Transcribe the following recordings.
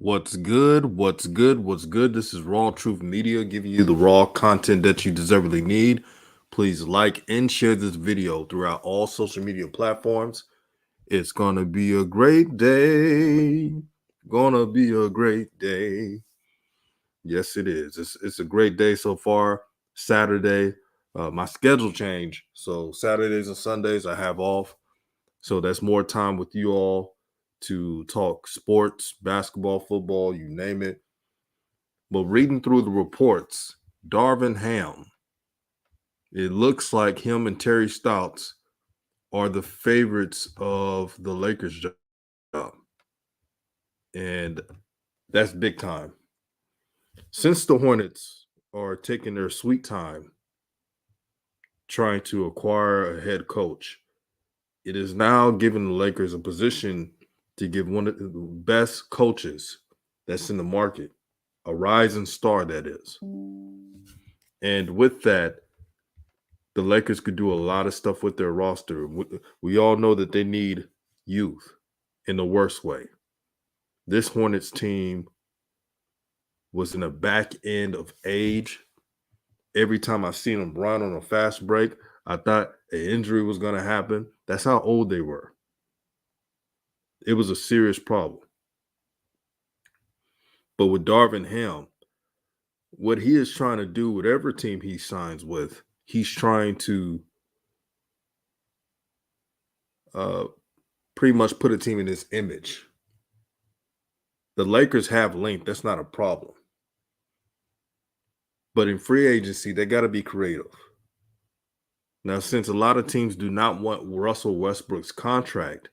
What's good? What's good? What's good? This is RawTruth Media giving you the raw content that you deservedly need. Please like and share this video throughout all social media platforms. It's gonna be a great day. Gonna be a great day. Yes, it is. It's a great day so far. Saturday. My schedule changed. So Saturdays and Sundays I have off. So that's more time with you all to talk sports, basketball, football, you name it. But reading through the reports, Darvin Ham, it looks like him and Terry Stotts are the favorites of the Lakers job. And that's big time. Since the Hornets are taking their sweet time trying to acquire a head coach, it is now giving the Lakers a position to give one of the best coaches that's in the market, a rising star, that is. And with that, the Lakers could do a lot of stuff with their roster. We all know that they need youth in the worst way. This Hornets team was in the back end of age. Every time I seen them run on a fast break, I thought an injury was going to happen. That's how old they were. It was a serious problem. But with Darvin Ham, what he is trying to do, whatever team he signs with, he's trying to pretty much put a team in his image. The Lakers have length. That's not a problem. But in free agency, they got to be creative. Now, since a lot of teams do not want Russell Westbrook's contract,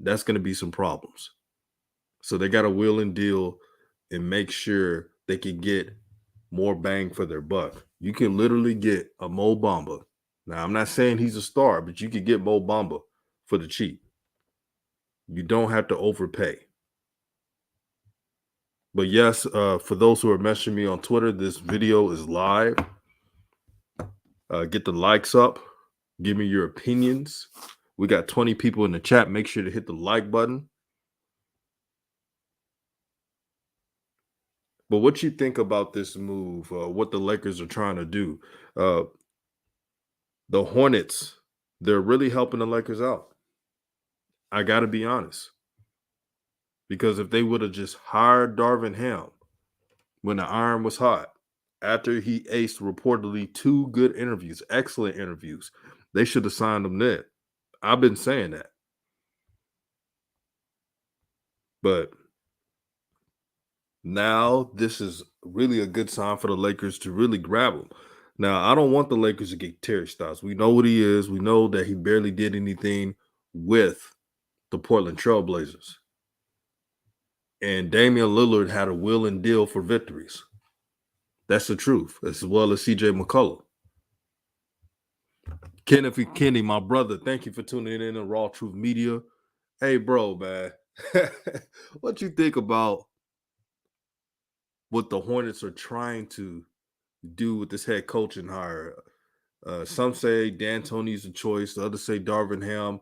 that's going to be some problems. So they got to wheel and deal and make sure they can get more bang for their buck. You can literally get a Mo Bamba. Now, I'm not saying he's a star, but you could get Mo Bamba for the cheap. You don't have to overpay. But yes, for those who are messaging me on Twitter, this video is live. Get the likes up. Give me your opinions. We got 20 people in the chat. Make sure to hit the like button. But what you think about this move, what the Lakers are trying to do? The Hornets, they're really helping the Lakers out. I got to be honest. Because if they would have just hired Darvin Ham when the iron was hot, after he aced reportedly 2 good interviews, excellent interviews, they should have signed him then. I've been saying that. But now this is really a good sign for the Lakers to really grab him. Now, I don't want the Lakers to get Terry Stotts. We know what he is. We know that he barely did anything with the Portland Trailblazers. And Damian Lillard had a will and deal for victories. That's the truth, as well as CJ McCollum. Kenneth Kenny, my brother, thank you for tuning in to RawTruth Media. Hey, bro, man, what you think about what the Hornets are trying to do with this head coaching hire? Some say D'Antoni's a choice. The others say Darvin Ham.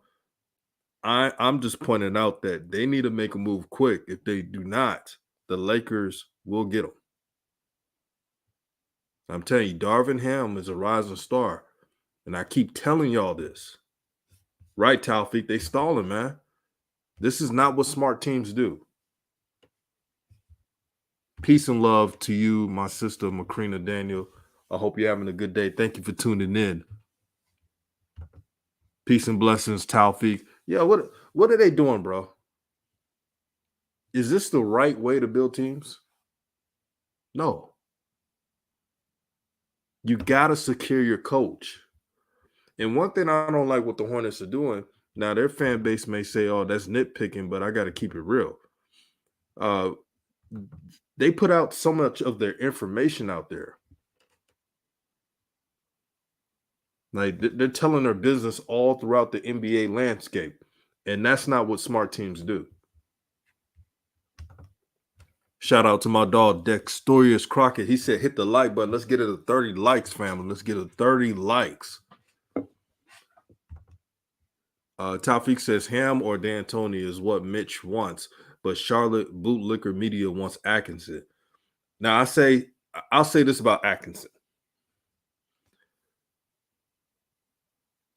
I'm just pointing out that they need to make a move quick. If they do not, the Lakers will get them. I'm telling you, Darvin Ham is a rising star. And I keep telling y'all this. Right, Taufik? They stalling, man. This is not what smart teams do. Peace and love to you, my sister, Macrina Daniel. I hope you're having a good day. Thank you for tuning in. Peace and blessings, Taufik. Yeah, what are they doing, bro? Is this the right way to build teams? No. You got to secure your coach. And one thing I don't like what the Hornets are doing, now their fan base may say, oh, that's nitpicking, but I got to keep it real. They put out so much of their information out there. Like they're telling their business all throughout the NBA landscape. And that's not what smart teams do. Shout out to my dog, Dexterious Crockett. He said, hit the like button. Let's get it to 30 likes, family. Let's get it to 30 likes. Taufik says Ham or D'Antoni is what Mitch wants. but Charlotte bootlicker media wants Atkinson. Now I'll say this about Atkinson.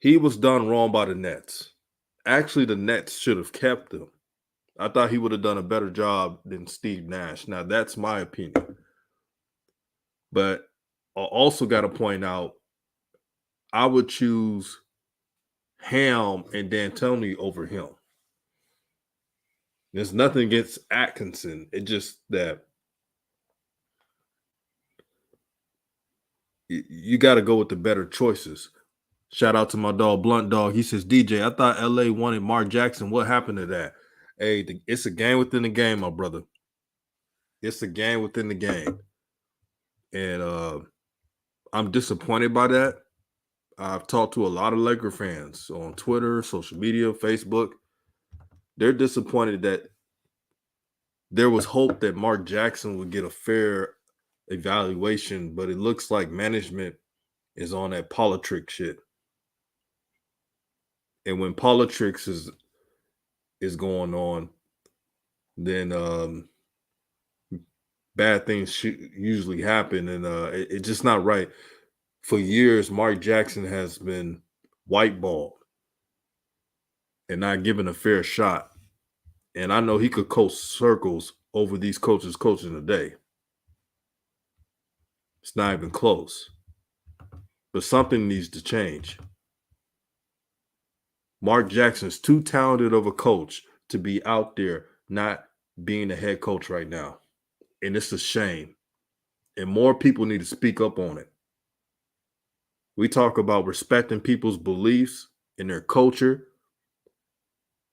He was done wrong by the Nets. Actually, the Nets should have kept him. I thought he would have done a better job than Steve Nash. Now, that's my opinion. But I also got to point out, I would choose Ham and D'Antoni over him. There's nothing against Atkinson. It's just that you got to go with the better choices. Shout out to my dog, Blunt Dog. He says, DJ, I thought LA wanted Mark Jackson. What happened to that? Hey, it's a game within the game, my brother. It's a game within the game. And I'm disappointed by that. I've talked to a lot of Laker fans on Twitter, social media, Facebook. They're disappointed that there was hope that Mark Jackson would get a fair evaluation, but it looks like management is on that politics shit. And when politics is going on, then bad things usually happen, and it's just not right. For years, Mark Jackson has been whiteballed and not given a fair shot. And I know he could coach circles over these coaches coaching today. It's not even close. But something needs to change. Mark Jackson's too talented of a coach to be out there not being a head coach right now. And it's a shame. And more people need to speak up on it. We talk about respecting people's beliefs and their culture.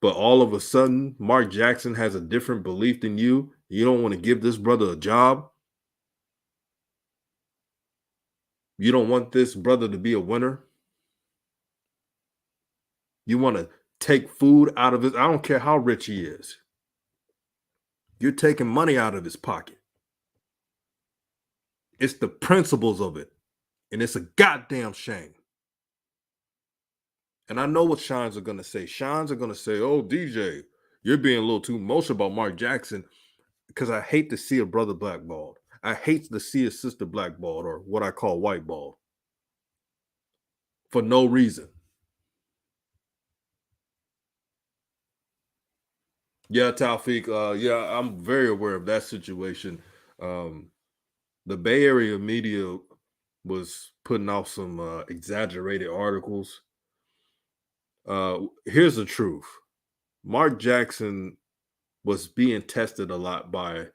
But all of a sudden, Mark Jackson has a different belief than you. You don't want to give this brother a job. You don't want this brother to be a winner. You want to take food out of his. I don't care how rich he is. You're taking money out of his pocket. It's the principles of it. And it's a goddamn shame. And I know what Shines are going to say. Shines are going to say, oh, DJ, you're being a little too emotional about Mark Jackson, because I hate to see a brother blackballed. I hate to see a sister blackballed, or what I call whiteballed, for no reason. Yeah, Taufik. Yeah, I'm very aware of that situation. The Bay Area media was putting out some exaggerated articles. Here's the truth. Mark Jackson was being tested a lot by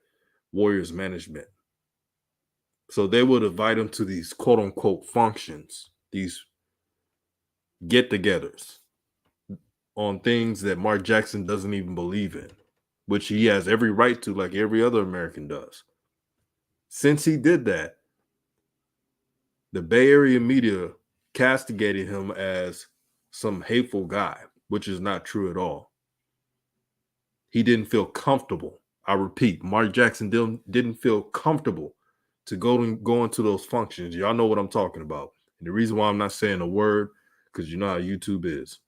Warriors management. So they would invite him to these quote unquote functions, these get togethers on things that Mark Jackson doesn't even believe in, which he has every right to, like every other American does. Since he did that, the Bay Area media castigated him as some hateful guy, which is not true at all. He didn't feel comfortable. I repeat, Mark Jackson didn't feel comfortable to go into those functions. Y'all know what I'm talking about. And the reason why I'm not saying a word, because you know how YouTube is.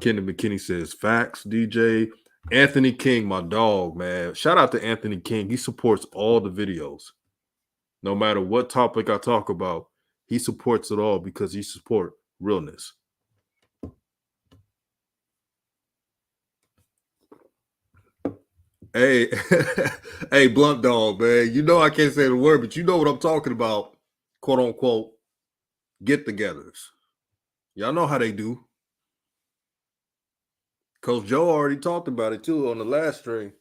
Kenny McKinney says, facts, DJ. Anthony King, my dog, man. Shout out to Anthony King. He supports all the videos. No matter what topic I talk about, he supports it all because he supports realness. Hey, hey, Blunt Dog, man. You know I can't say the word, but you know what I'm talking about, quote unquote, get-togethers. Y'all know how they do. Coach Joe already talked about it too on the last stream.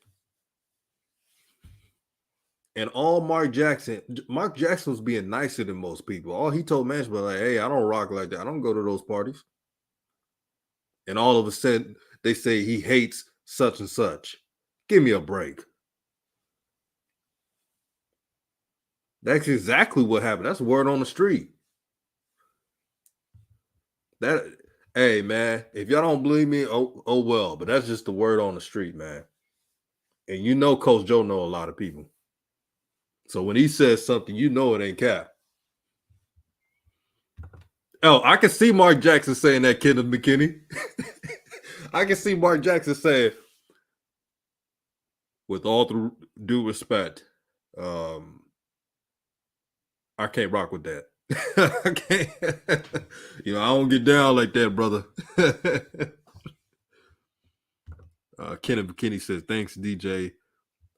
And all Mark Jackson was being nicer than most people. All he told management was like, hey, I don't rock like that. I don't go to those parties. And all of a sudden, they say he hates such and such. Give me a break. That's exactly what happened. That's word on the street. Hey, man, if y'all don't believe me, oh well. But that's just the word on the street, man. And you know Coach Joe know a lot of people. So when he says something, you know it ain't cap. Oh, I can see Mark Jackson saying that, Kenneth McKinney. I can see Mark Jackson saying, with all the due respect, um, I can't rock with that. I can't. I don't get down like that, brother. Kenneth McKinney says, "Thanks, DJ.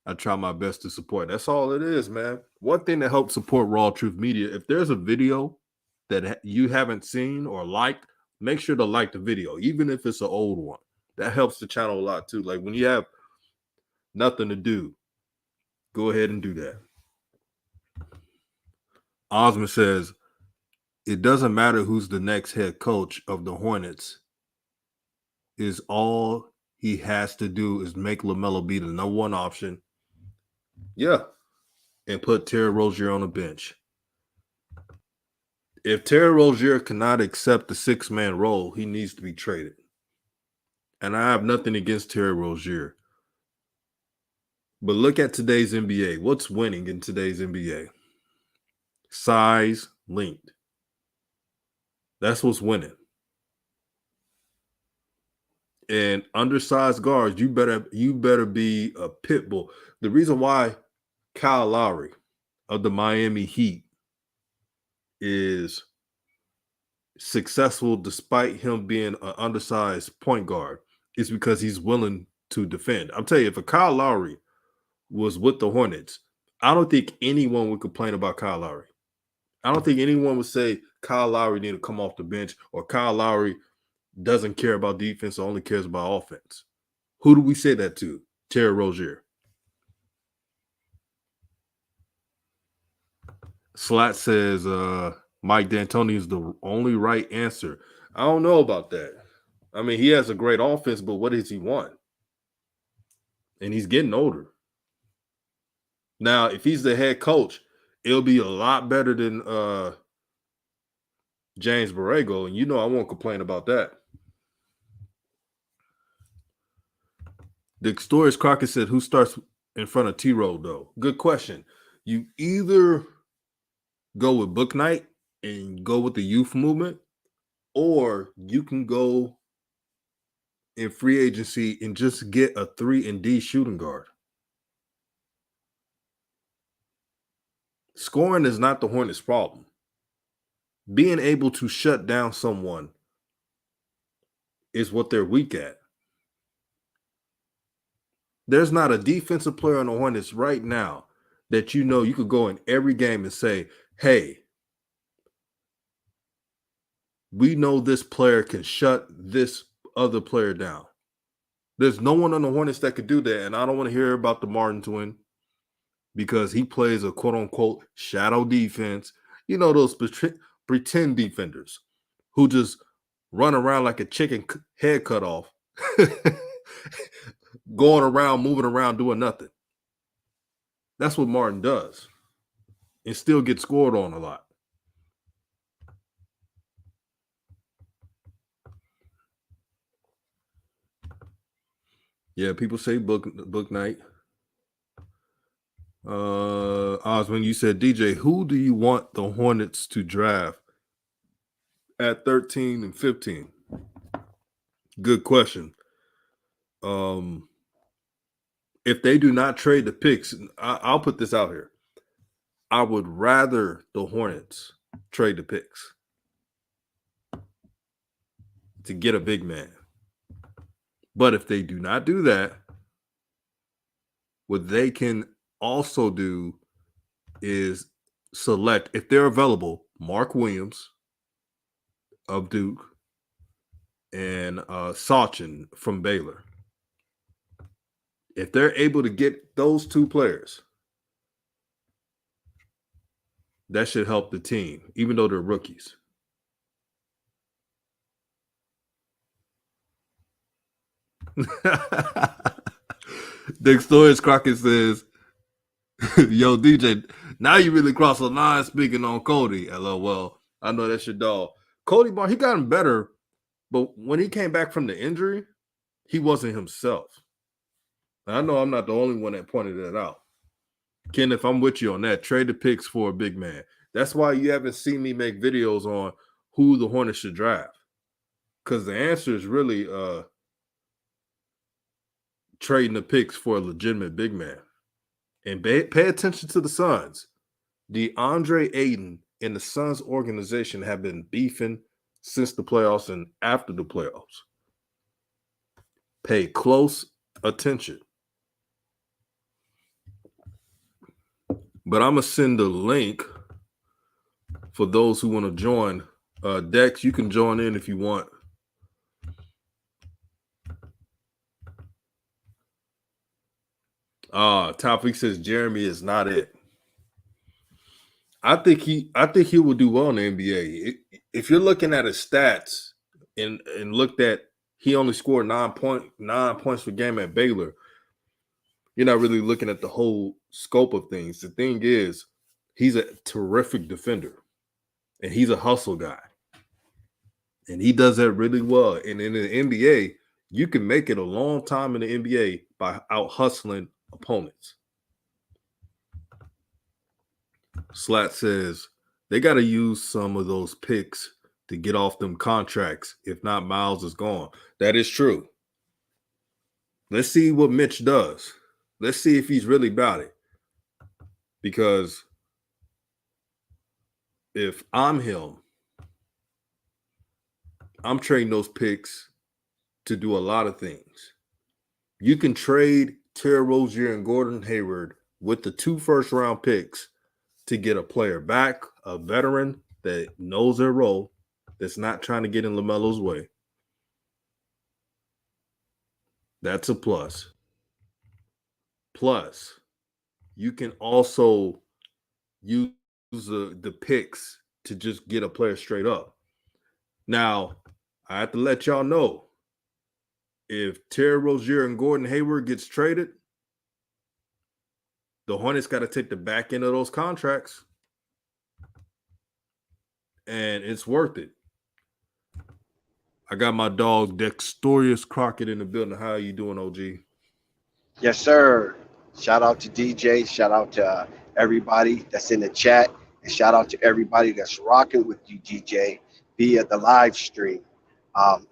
I try my best to support." That's all it is, man. One thing that helps support Raw Truth Media, if there's a video that you haven't seen or liked, make sure to like the video, even if it's an old one. That helps the channel a lot too. Like when you have nothing to do, go ahead and do that. Osmond says, it doesn't matter who's the next head coach of the Hornets. Is all he has to do is make LaMelo be the number one option. Yeah. And put Terry Rozier on the bench. If Terry Rozier cannot accept the six-man role, he needs to be traded. And I have nothing against Terry Rozier. But look at today's NBA. What's winning in today's NBA? Size, length. That's what's winning. And undersized guards, you better be a pit bull. The reason why Kyle Lowry of the Miami Heat is successful despite him being an undersized point guard is because he's willing to defend. I'm telling you, if a Kyle Lowry was with the Hornets, I don't think anyone would complain about Kyle Lowry. I don't think anyone would say Kyle Lowry need to come off the bench or Kyle Lowry doesn't care about defense or only cares about offense. Who do we say that to? Terry Rozier. Slat says Mike D'Antoni is the only right answer. I don't know about that. I mean, he has a great offense, but what does he want? And he's getting older. Now, if he's the head coach, it'll be a lot better than James Borrego, and I won't complain about that. The Stories Crockett said, who starts in front of T-Row, though? Good question. You either go with Book Night and go with the youth movement, or you can go in free agency and just get a 3-and-D shooting guard. Scoring is not the Hornets' problem. Being able to shut down someone is what they're weak at. There's not a defensive player on the Hornets right now that you could go in every game and say, hey, we know this player can shut this other player down. There's no one on the Hornets that could do that, and I don't want to hear about the Martin twin because he plays a quote-unquote shadow defense. Those pretend defenders who just run around like a chicken head cut off, going around, moving around, doing nothing. That's what Martin does and still gets scored on a lot. Yeah, people say book night. Osmond, you said, DJ, who do you want the Hornets to draft at 13 and 15? Good question. If they do not trade the picks, I'll put this out here. I would rather the Hornets trade the picks to get a big man. But if they do not do that, what they can also do is select, if they're available, Mark Williams of Duke and Sachin from Baylor. If they're able to get those two players, that should help the team, even though they're rookies. Dick Stories Crockett says, yo, DJ, now you really cross the line speaking on Cody. LOL. I know that's your dog. Cody Barnes, he gotten better, but when he came back from the injury, he wasn't himself. I know I'm not the only one that pointed that out. Kenneth, I'm with you on that. Trade the picks for a big man. That's why you haven't seen me make videos on who the Hornets should draft. Because the answer is really trading the picks for a legitimate big man. And pay attention to the Suns. DeAndre Ayton and the Suns organization have been beefing since the playoffs and after the playoffs. Pay close attention. But I'm going to send the link for those who want to join. Dex, you can join in if you want. Topik says Jeremy is not it. I think he will do well in the NBA. If you're looking at his stats and looked at he only scored 9 points per game at Baylor, you're not really looking at the whole scope of things. The thing is, he's a terrific defender, and he's a hustle guy, and he does that really well. And in the NBA, you can make it a long time in the NBA by out hustling opponents. Slat says they got to use some of those picks to get off them contracts. If not, Miles is gone. That is true. Let's see what Mitch does. Let's see if he's really about it. Because if I'm him, I'm trading those picks to do a lot of things. You can trade Terry Rozier and Gordon Hayward with the 2 first-round picks to get a player back, a veteran that knows their role, that's not trying to get in LaMelo's way. That's a plus. Plus, you can also use the picks to just get a player straight up. Now, I have to let y'all know, if Terry Rozier and Gordon Hayward gets traded, the Hornets got to take the back end of those contracts. And it's worth it. I got my dog Dexterious Crockett in the building. How are you doing, OG? Yes, sir. Shout out to DJ. Shout out to everybody that's in the chat. And shout out to everybody that's rocking with you, DJ, via the live stream.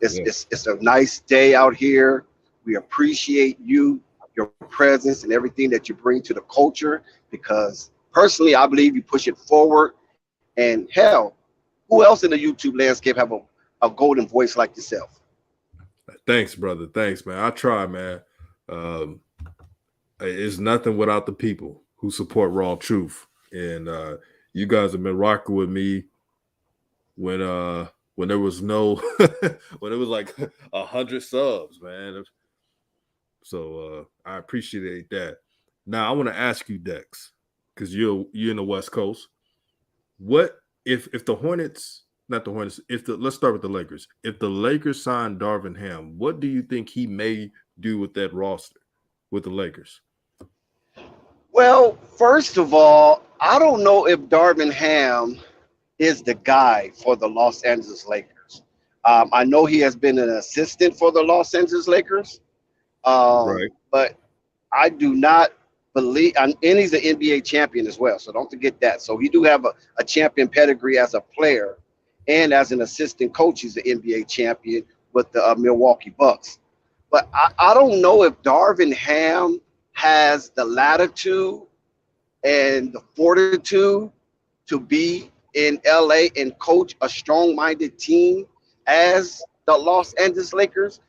It's a nice day out here. We appreciate you, your presence, and everything that you bring to the culture, because personally, I believe you push it forward. And hell, who else in the YouTube landscape have a golden voice like yourself? Thanks, brother. Thanks, man. I try, man. It's nothing without the people who support RawTruth. And you guys have been rocking with me when there was no when it was like 100 subs, man. So I appreciate that. Now I want to ask you, Dex, because you're in the West Coast. What if the Hornets, not the Hornets, let's start with the Lakers. If the Lakers sign Darvin Ham, what do you think he may do with that roster with the Lakers? Well, first of all, I don't know if Darvin Ham is the guy for the Los Angeles Lakers. I know he has been an assistant for the Los Angeles Lakers, Right. but I do not believe, and he's an NBA champion as well, so don't forget that. So he do have a champion pedigree as a player, and as an assistant coach, he's an NBA champion with the Milwaukee Bucks. But I don't know if Darvin Ham has the latitude and the fortitude to be in LA and coach a strong-minded team as the Los Angeles Lakers,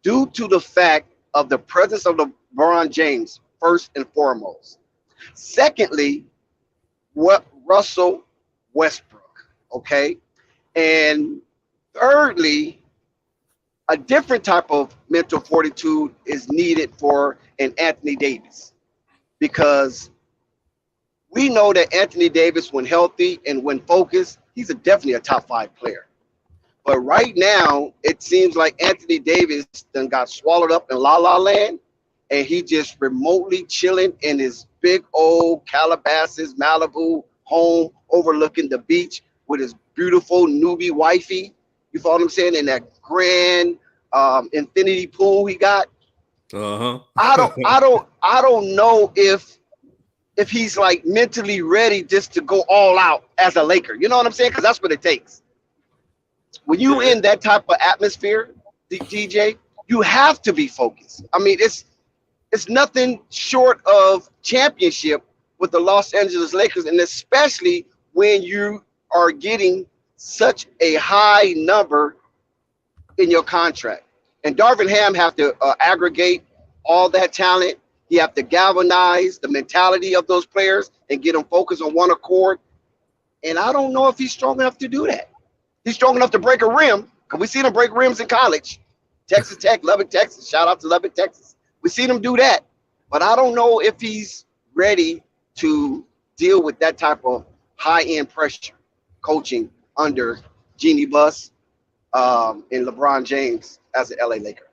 due to the fact of the presence of LeBron James, first and foremost. Secondly, what Russell Westbrook, okay? And thirdly, a different type of mental fortitude is needed for an Anthony Davis, because we know that Anthony Davis, when healthy and when focused, he's definitely a top 5 player. But right now, it seems like Anthony Davis then got swallowed up in La La Land, and he just remotely chilling in his big old Calabasas, Malibu home overlooking the beach with his beautiful newbie wifey. You follow what I'm saying? In that grand infinity pool he got. I don't know if he's like mentally ready just to go all out as a Laker. You know what I'm saying? Because that's what it takes. When you in that type of atmosphere, DJ, you have to be focused. I mean, it's nothing short of championship with the Los Angeles Lakers, and especially when you are getting such a high number in your contract. And Darvin Ham have to aggregate all that talent. You have to galvanize the mentality of those players and get them focused on one accord. And I don't know if he's strong enough to do that. He's strong enough to break a rim, because we seen him break rims in college. Texas Tech, Lubbock, Texas. Shout out to Lubbock, Texas. We seen him do that. But I don't know if he's ready to deal with that type of high-end pressure coaching under Jeannie Buss and LeBron James as an LA Laker.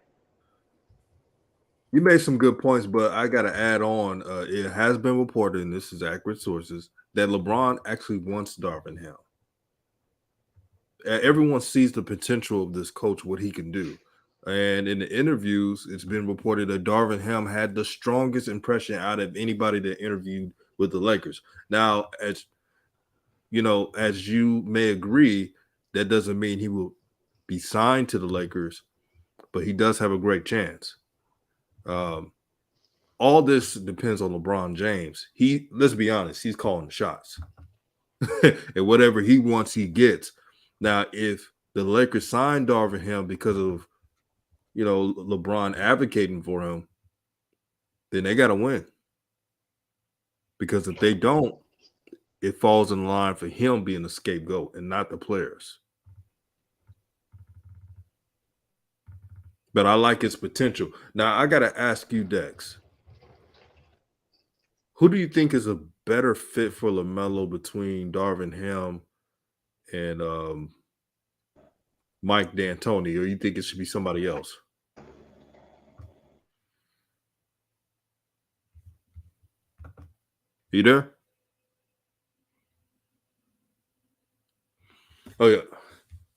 You made some good points, but I got to add on. It has been reported, and this is accurate sources, that LeBron actually wants Darvin Ham. Everyone sees the potential of this coach, what he can do. And in the interviews, it's been reported that Darvin Ham had the strongest impression out of anybody that interviewed with the Lakers. Now, as you know, as you may agree, that doesn't mean he will be signed to the Lakers, but he does have a great chance. All this depends on LeBron James. Let's be honest, he's calling the shots. And whatever he wants, he gets. Now, if the Lakers sign Darvin Ham because of, you know, LeBron advocating for him, then they got to win. Because if they don't, it falls in line for him being the scapegoat and not the players. But I like his potential. Now, I got to ask you, Dex, who do you think is a better fit for LaMelo between Darvin Ham and Mike D'Antoni, or you think it should be somebody else? You there? Oh, yeah.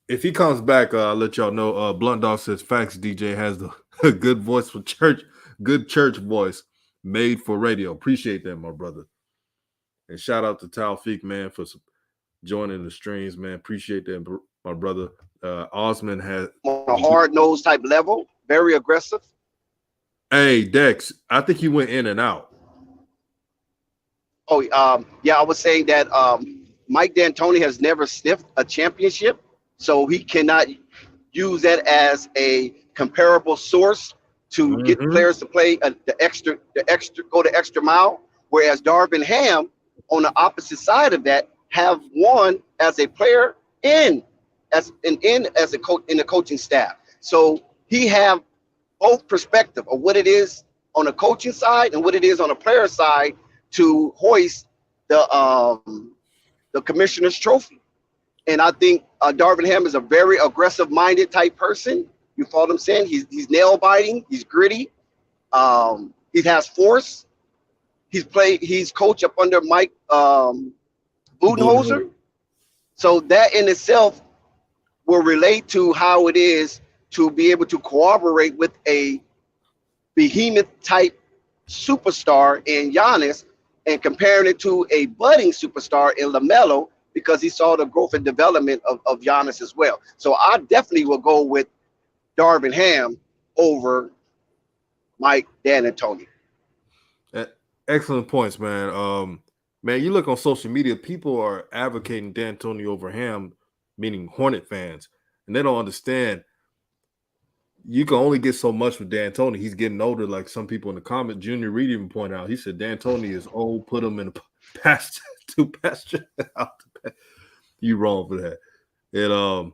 If he comes back, I'll let y'all know. Blunt Dog says, facts, DJ has the good voice for church, good church voice made for radio. Appreciate that, my brother. And shout out to Taufik, man, for joining the streams, man. Appreciate that, my brother. Osman has on a hard-nosed type level, very aggressive. Hey, Dex, I think you went in and out. Oh, yeah, I was saying that Mike D'Antoni has never sniffed a championship, so he cannot use that as a comparable source to get players to play the extra go the extra mile. Whereas Darvin Ham, on the opposite side of that, have won as a player and as a coach in the coaching staff. So he have both perspective of what it is on the coaching side and what it is on the player side to hoist the commissioner's trophy. And I think Darvin Ham is a very aggressive-minded type person. You follow what I'm saying? He's nail-biting. He's gritty. He has force. He's coached up under Mike Budenholzer. So that in itself will relate to how it is to be able to cooperate with a behemoth-type superstar in Giannis and comparing it to a budding superstar in LaMelo, because he saw the growth and development of Giannis as well. So I definitely will go with Darvin Ham over Mike D'Antoni. Excellent points, man. Man, you look on social media, people are advocating D'Antoni over Ham, meaning Hornet fans, and they don't understand. You can only get so much with D'Antoni. He's getting older, like some people in the comment. Junior Reed even pointed out. He said D'Antoni is old. Put him in a pasture to pasture out. You wrong for that. And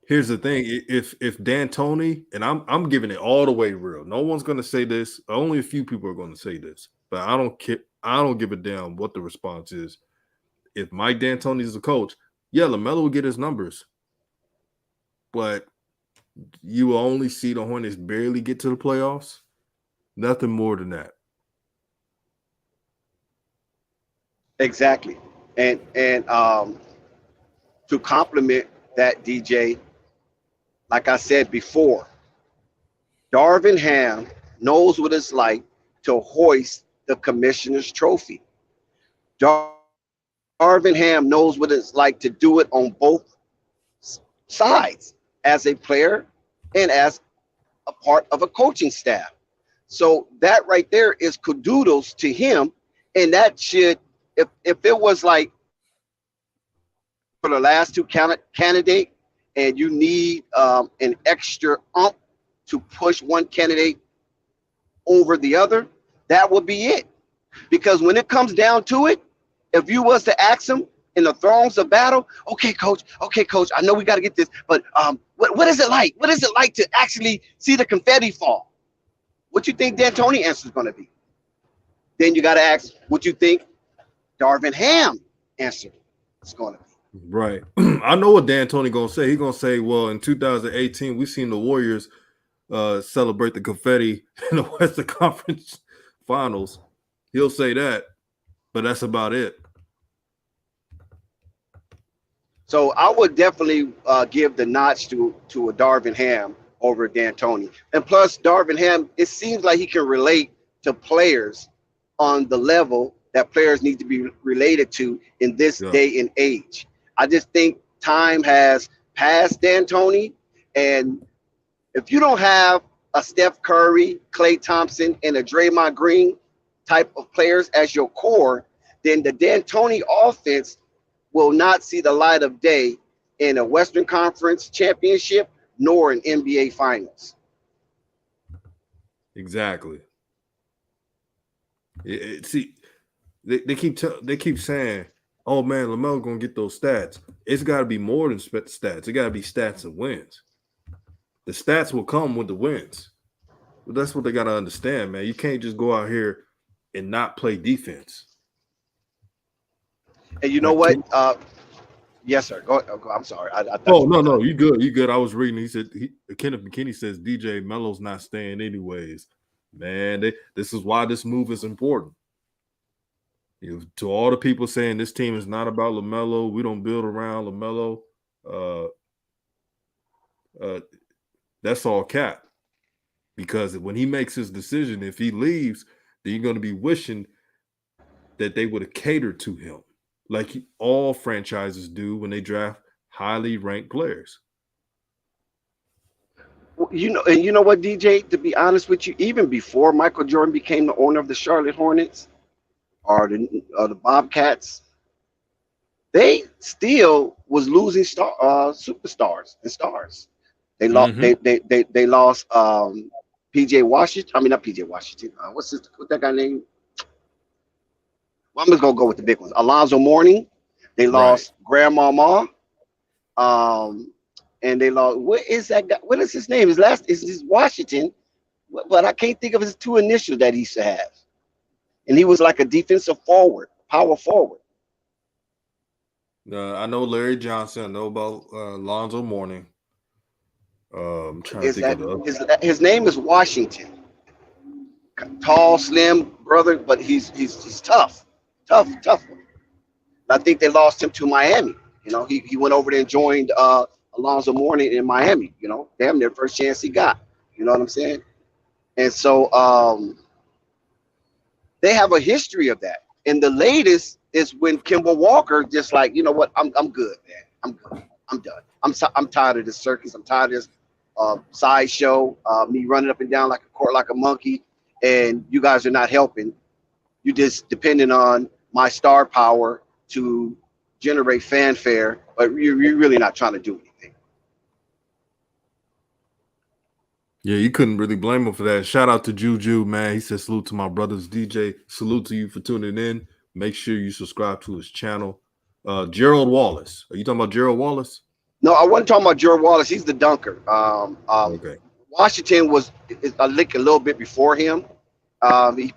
here's the thing: if D'Antoni, and I'm giving it all the way real. No one's going to say this. Only a few people are going to say this, but I don't care. I don't give a damn what the response is. If Mike D'Antoni is the coach, yeah, LaMelo will get his numbers, but you will only see the Hornets barely get to the playoffs. Nothing more than that. Exactly. And to complement that, DJ, like I said before, Darvin Ham knows what it's like to hoist the commissioner's trophy. Darvin Ham knows what it's like to do it on both sides, as a player and as a part of a coaching staff. So that right there is kudos to him, and that should, if it was like for the last two candidate, and you need an extra to push one candidate over the other, that would be it. Because when it comes down to it, if you was to ask him in the thrones of battle, okay, coach, I know we got to get this, but what is it like? What is it like to actually see the confetti fall? What you think D'Antoni answer is going to be? Then you got to ask what you think Darvin Ham answer is going to be. Right. I know what D'Antoni going to say. He's going to say, well, in 2018, we seen the Warriors celebrate the confetti in the Western Conference Finals. He'll say that, but that's about it. So I would definitely give the notch to a Darvin Ham over D'Antoni. And plus, Darvin Ham, it seems like he can relate to players on the level that players need to be related to in this day and age. I just think time has passed D'Antoni, and if you don't have a Steph Curry, Klay Thompson, and a Draymond Green type of players as your core, then the D'Antoni offense will not see the light of day in a Western Conference championship nor an NBA Finals. Exactly. See, they keep saying, "Oh man, LaMelo's gonna get those stats." It's got to be more than stats. It got to be stats and wins. The stats will come with the wins. But that's what they got to understand, man. You can't just go out here and not play defense. And you know what? Yes, sir. Go. I'm sorry. No. You good. You good. I was reading. He said Kenneth McKinney says DJ Melo's not staying anyways. Man, this is why this move is important. To all the people saying this team is not about LaMelo, we don't build around LaMelo. That's all cap. Because when he makes his decision, if he leaves, then you're going to be wishing that they would have catered to him, like all franchises do when they draft highly ranked players. You know what, DJ, to be honest with you, even before Michael Jordan became the owner of the Charlotte Hornets or the Bobcats, they still was losing superstars and stars. They lost they lost PJ Washington. I mean, not PJ Washington. What's that guy name? Well, I'm just gonna go with the big ones. Alonzo Mourning. They lost Grandmama. And they lost. What is that guy? What is his name? His last is Washington, but I can't think of his two initials that he used to have. And he was like a defensive forward, power forward. I know Larry Johnson. I know about Alonzo Mourning. I'm trying to think of his name is Washington. Tall, slim brother, but he's tough. One. I think they lost him to Miami. He went over there and joined Alonzo Mourning in Miami. Damn near first chance he got. You know what I'm saying? And so they have a history of that. And the latest is when Kemba Walker just like, you know what, I'm good, man. I'm good. I'm done. I'm tired of this circus. I'm tired of this sideshow, me running up and down like a court like a monkey, and you guys are not helping. You just depending on my star power to generate fanfare, but you're really not trying to do anything. Yeah, you couldn't really blame him for that. Shout out to Juju, man. He said, salute to my brothers. DJ, salute to you for tuning in. Make sure you subscribe to his channel. Gerald Wallace. Are you talking about Gerald Wallace? No, I wasn't talking about Gerald Wallace. He's the dunker. Okay. Washington was a little bit before him.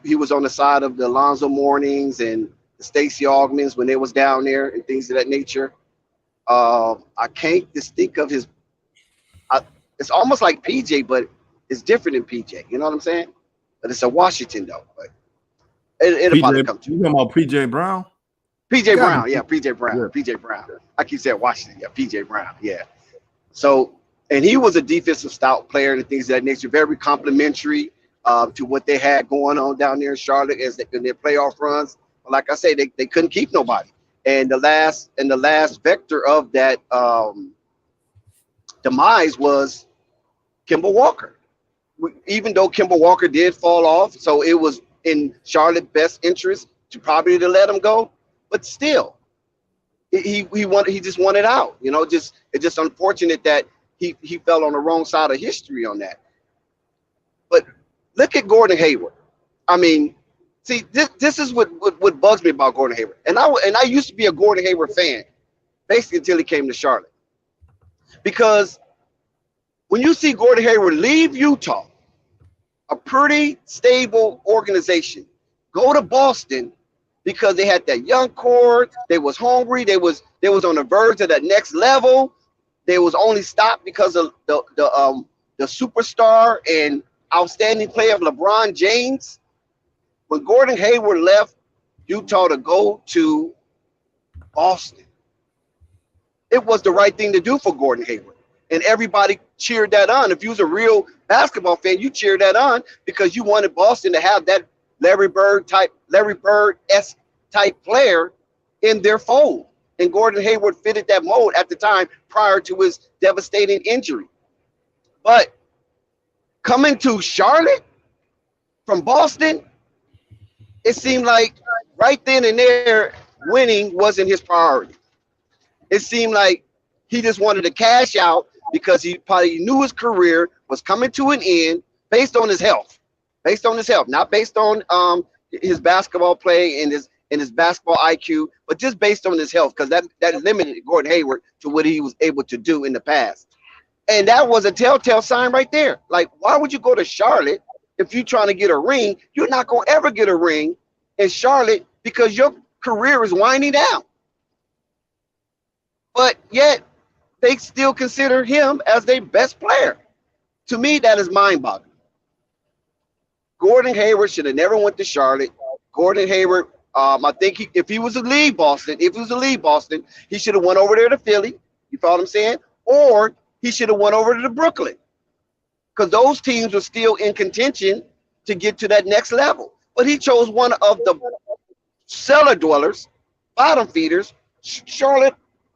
He was on the side of the Alonzo Mournings and the Stacey Augmans when they was down there and things of that nature. I can't just think of his. It's almost like PJ, but it's different than PJ. You know what I'm saying? But it's a Washington though. But it'll probably come to. You talking about PJ Brown? PJ Brown, yeah, PJ Brown, yeah. PJ Brown. I keep saying Washington, yeah, PJ Brown, yeah. So, and he was a defensive stout player and things of that nature, very complimentary to what they had going on down there in Charlotte in their playoff runs. But like I say, they couldn't keep nobody. And the last vector of that demise was Kemba Walker. even though Kemba Walker did fall off, so it was in Charlotte's best interest to probably to let him go. But still, he just wanted out. It's just unfortunate that he fell on the wrong side of history on that. But look at Gordon Hayward. I mean, see, this is what bugs me about Gordon Hayward. And I used to be a Gordon Hayward fan, basically until he came to Charlotte. Because when you see Gordon Hayward leave Utah, a pretty stable organization, go to Boston because they had that young core, they was hungry, they was on the verge of that next level. They was only stopped because of the superstar and outstanding play of LeBron James. When Gordon Hayward left Utah to go to Boston, it was the right thing to do for Gordon Hayward. And everybody cheered that on. If you was a real basketball fan, you cheered that on because you wanted Boston to have that Larry Bird-esque type player in their fold. And Gordon Hayward fitted that mold at the time prior to his devastating injury. But coming to Charlotte from Boston, it seemed like right then and there, winning wasn't his priority. It seemed like he just wanted to cash out because he probably knew his career was coming to an end based on his health, not based on his basketball play and his basketball IQ, but just based on his health, because that limited Gordon Hayward to what he was able to do in the past. And that was a telltale sign right there. Like, why would you go to Charlotte if you're trying to get a ring? You're not going to ever get a ring in Charlotte because your career is winding down. But yet, they still consider him as their best player. To me, that is mind-boggling. Gordon Hayward should have never went to Charlotte. Gordon Hayward, I think if he was to leave Boston, he should have went over there to Philly. You follow what I'm saying? Or he should have went over to Brooklyn, because those teams were still in contention to get to that next level. But he chose one of the cellar dwellers, bottom feeders, Charlotte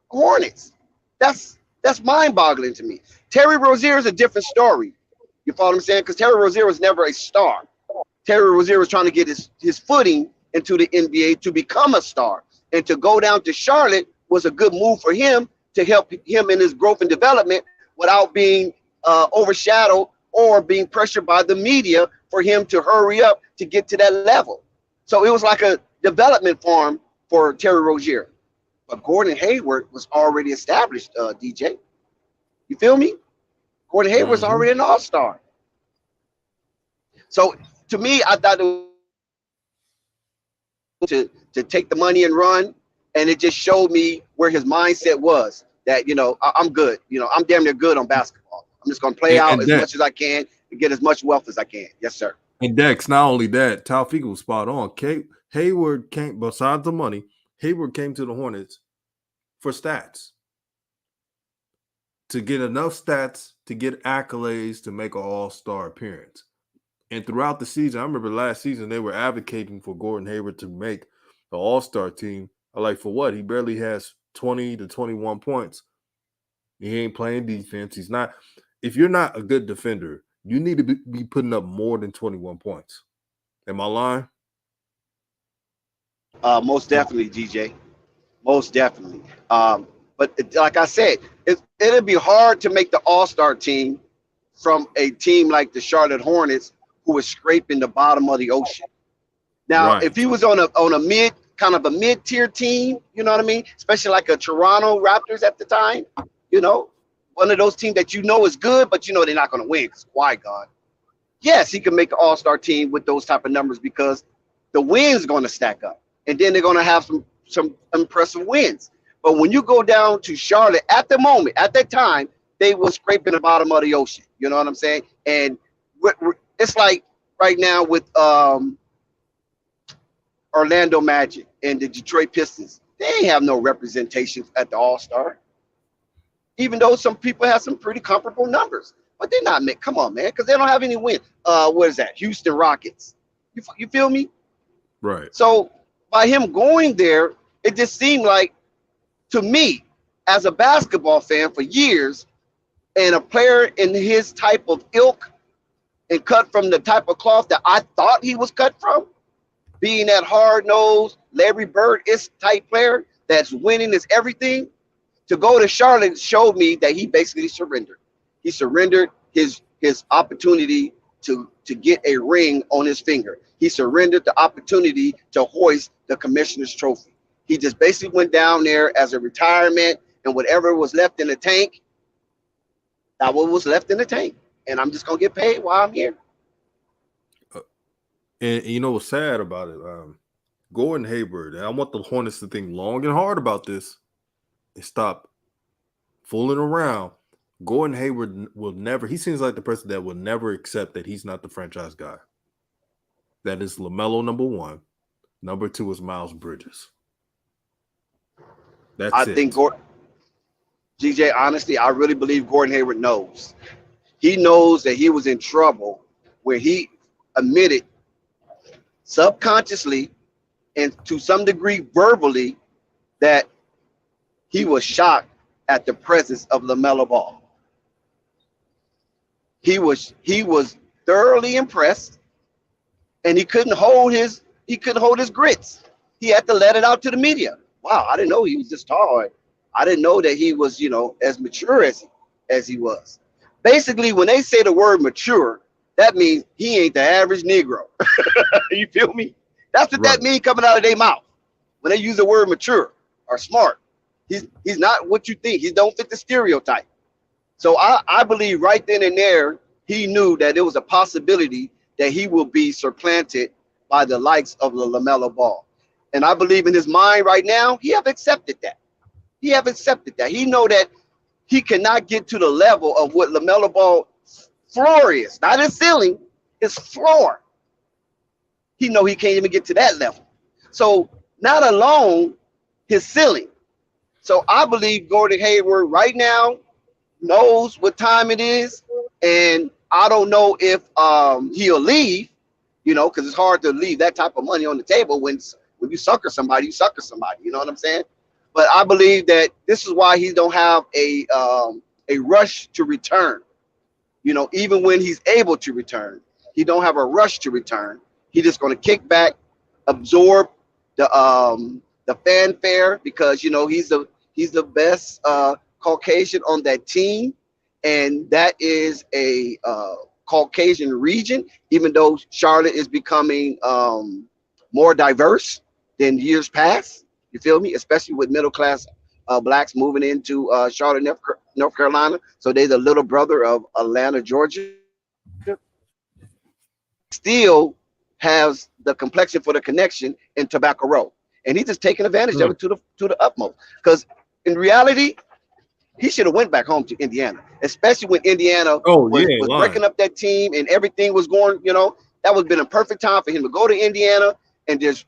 Hornets. That's mind-boggling to me. Terry Rozier is a different story. You follow what I'm saying? Because Terry Rozier was never a star. Terry Rozier was trying to get his footing into the NBA to become a star. And to go down to Charlotte was a good move for him to help him in his growth and development without being overshadowed or being pressured by the media for him to hurry up to get to that level. So it was like a development farm for Terry Rozier. But Gordon Hayward was already established, DJ. You feel me? Gordon Hayward was already an all-star. So to me, I thought it was to take the money and run, and it just showed me where his mindset was. That, I'm good. I'm damn near good on basketball. I'm just going to play out as much as I can and get as much wealth as I can. Yes, sir. And Dex, not only that, Taufik was spot on. Hayward came, besides the money, Hayward came to the Hornets for stats. To get enough stats to get accolades to make an all-star appearance. And throughout the season, I remember last season, they were advocating for Gordon Hayward to make the all-star team. Like, for what? He barely has 20 to 21 points. He ain't playing defense. He's not. If you're not a good defender, you need to be putting up more than 21 points. Am I lying? Most definitely, DJ. Most definitely. But like I said, it'll be hard to make the all-star team from a team like the Charlotte Hornets, who is scraping the bottom of the ocean. Now, if he was on a mid-tier team, you know what I mean? Especially like a Toronto Raptors at the time, one of those teams that is good, but they're not going to win because Kawhi gone. Yes, he can make an all-star team with those type of numbers because the wins going to stack up, and then they're going to have some impressive wins. But when you go down to Charlotte at that time, they were scraping the bottom of the ocean. You know what I'm saying? And it's like right now with Orlando Magic and the Detroit Pistons. They ain't have no representation at the All-Star. Even though some people have some pretty comparable numbers. But they're not, come on, man, because they don't have any win. What is that? Houston Rockets. You feel me? Right. So by him going there, it just seemed like, to me, as a basketball fan for years, and a player in his type of ilk and cut from the type of cloth that I thought he was cut from, being that hard-nosed Larry Bird-ish type player that's winning is everything, to go to Charlotte showed me that he basically surrendered. He surrendered his opportunity to get a ring on his finger. He surrendered the opportunity to hoist the commissioner's trophy. He just basically went down there as a retirement, and whatever was left in the tank, that what was left in the tank. And I'm just gonna get paid while I'm here. And you know what's sad about it? Gordon Hayward, and I want the Hornets to think long and hard about this and stop fooling around. Gordon Hayward will never, he seems like the person that will never accept that he's not the franchise guy. That is LaMelo, number one. Number two is Miles Bridges. That's it. I think GJ, honestly, I really believe Gordon Hayward knows. He knows that he was in trouble where he admitted subconsciously and to some degree verbally that he was shocked at the presence of LaMelo Ball. He was thoroughly impressed, and he couldn't hold his grits. He had to let it out to the media. Wow, I didn't know he was this tall. I didn't know that he was, as mature as he was. Basically, when they say the word mature, that means he ain't the average Negro. You feel me? That's what that means coming out of their mouth when they use the word mature or smart. He's not what you think. He don't fit the stereotype. So I believe right then and there, he knew that there was a possibility that he will be supplanted by the likes of the LaMelo Ball. And I believe in his mind right now, he have accepted that. He know that he cannot get to the level of what LaMelo Ball floor is, not his ceiling, his floor. He know he can't even get to that level. So not alone his ceiling. So I believe Gordon Hayward right now knows what time it is, and I don't know if he'll leave, because it's hard to leave that type of money on the table when you sucker somebody, you know what I'm saying? But I believe that this is why he don't have a rush to return. Even when he's able to return, he don't have a rush to return. He's just going to kick back, absorb the fanfare, because he's the best Caucasian on that team, and that is a Caucasian region. Even though Charlotte is becoming more diverse than years past, you feel me? Especially with middle class blacks moving into Charlotte, North Carolina. So they're the little brother of Atlanta, Georgia. Still has the complexion for the connection in Tobacco Row, and he's just taking advantage of it to the utmost. Because in reality, he should have went back home to Indiana, especially when Indiana was breaking up that team and everything was going. That would have been a perfect time for him to go to Indiana and just